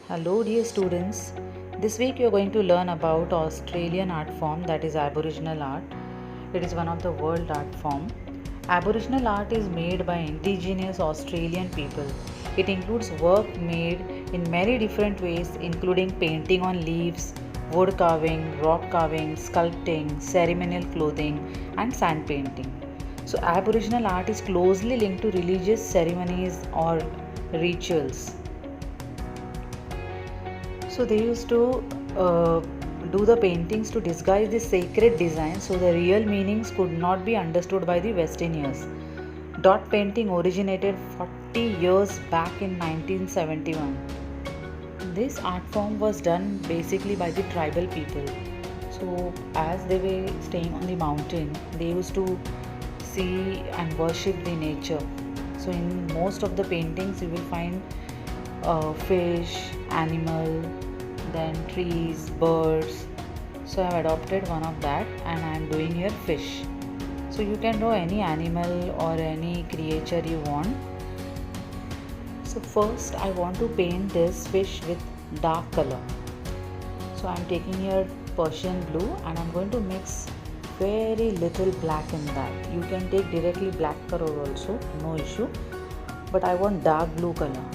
Hello dear students, this week you are going to learn about Australian art form, that is Aboriginal art. It is one of the world art form. Aboriginal art is made by indigenous Australian people. It includes work made in many different ways including painting on leaves, wood carving, rock carving, sculpting, ceremonial clothing and sand painting. So Aboriginal art is closely linked to religious ceremonies or rituals. So they used to do the paintings to disguise the sacred design so the real meanings could not be understood by the Westerners. Dot painting originated 40 years back in 1971. This art form was done basically by the tribal people. So as they were staying on the mountain, they used to see and worship the nature. So in most of the paintings you will find fish, animal, then trees, birds. So I have adopted one of that and I am doing here fish. So you can draw any animal or any creature you want. So first I want to paint this fish with dark color. So I am taking here Persian blue and I am going to mix very little black in that. You can take directly black color also, no issue. But I want dark blue color.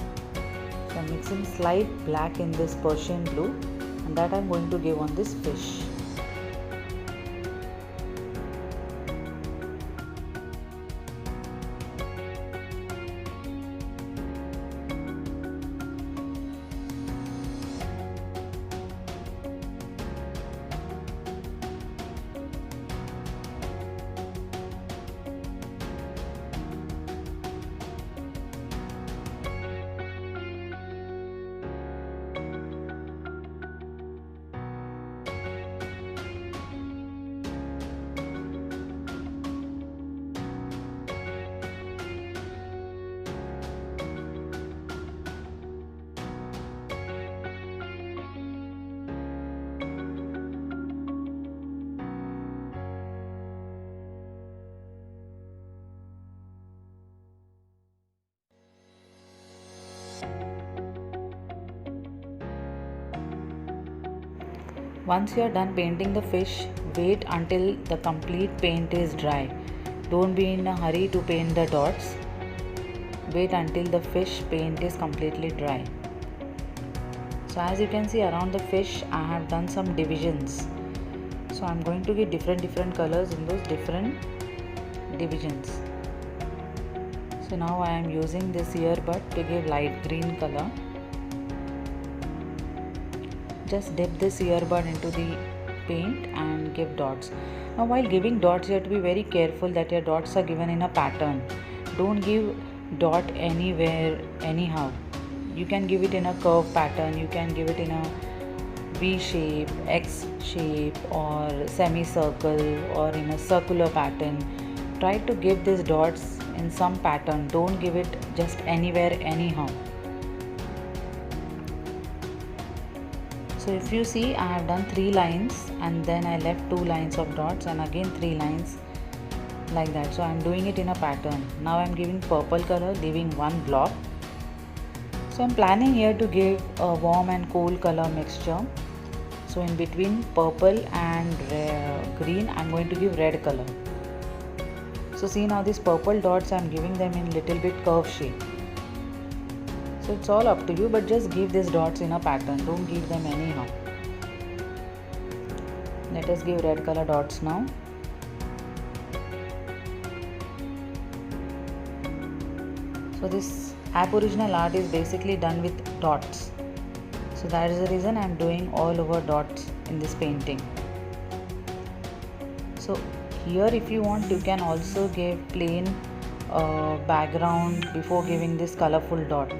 So I'm mixing slight black in this Persian blue and that I'm going to give on this fish. Once you are done painting the fish, wait until the complete paint is dry. Don't be in a hurry to paint the dots. Wait until the fish paint is completely dry. So as you can see around the fish, I have done some divisions. So I am going to give different colors in those different divisions. So now I am using this earbud to give light green color. Just dip this earbud into the paint and give dots. Now while giving dots you have to be very careful that your dots are given in a pattern. Don't give dot anywhere anyhow. You can give it in a curve pattern, you can give it in a V shape, X shape or semicircle or in a circular pattern. Try to give these dots in some pattern. Don't give it just anywhere anyhow. So if you see, I have done 3 lines and then I left 2 lines of dots and again 3 lines like that. So I am doing it in a pattern. Now I am giving purple color, leaving one block. So I am planning here to give a warm and cool color mixture. So in between purple and green, I am going to give red color. So see now these purple dots, I am giving them in little bit curve shape. So it's all up to you, but just give these dots in a pattern. Don't give them anyhow. Let us give red color dots now. So this Aboriginal art is basically done with dots. So that is the reason I am doing all over dots in this painting. So here if you want, you can also give plain background before giving this colorful dot.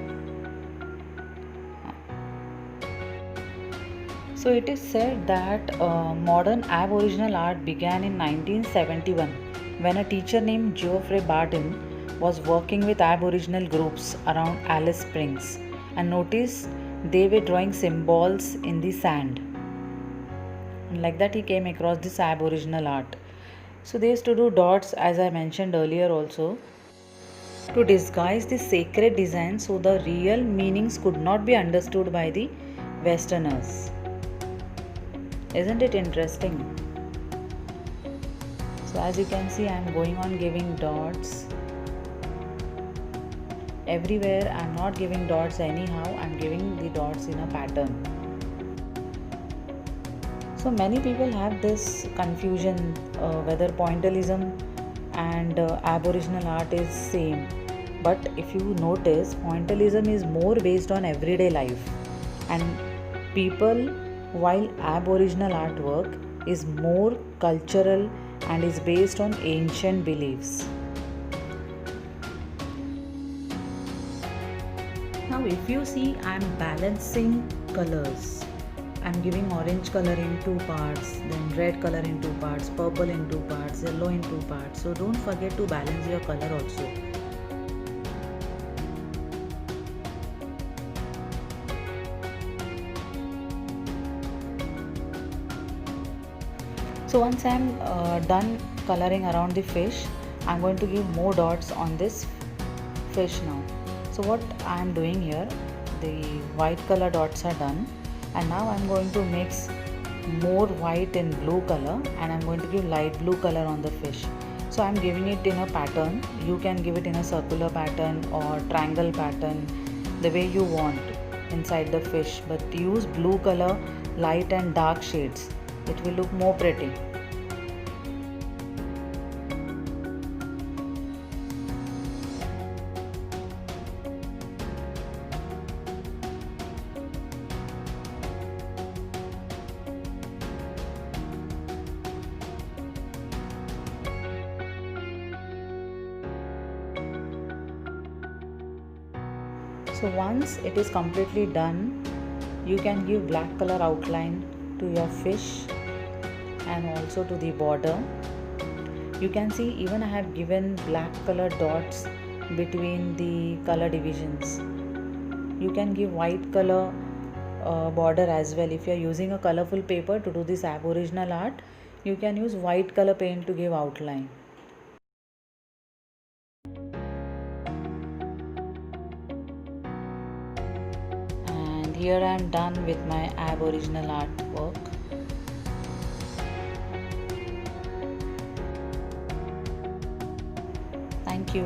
So it is said that modern Aboriginal art began in 1971 when a teacher named Geoffrey Barton was working with Aboriginal groups around Alice Springs and noticed they were drawing symbols in the sand. And like that he came across this Aboriginal art. So they used to do dots as I mentioned earlier also. to disguise the sacred design so the real meanings could not be understood by the Westerners. Isn't it interesting? So as you can see, I am going on giving dots. Everywhere I am not giving dots anyhow, I am giving the dots in a pattern. So many people have this confusion whether pointillism and aboriginal art is same. But if you notice, pointillism is more based on everyday life, and people, while aboriginal artwork is more cultural and is based on ancient beliefs. Now if you see, I am balancing colors. I am giving orange color in 2 parts, then red color in 2 parts, purple in 2 parts, yellow in 2 parts. So don't forget to balance your color also. So once I am done coloring around the fish, I am going to give more dots on this fish now. So what I am doing here, the white color dots are done, and now I am going to mix more white and blue color, and I am going to give light blue color on the fish. So I am giving it in a pattern. You can give it in a circular pattern or triangle pattern, the way you want inside the fish, but use blue color, light and dark shades. It will look more pretty. So once it is completely done, you can give black color outline to your fish and also to the border. You can see even I have given black color dots between the color divisions. You can give white color border as well. If you are using a colorful paper to do this aboriginal art, you can use white color paint to give outline. And here I am done with my aboriginal artwork. Thank you.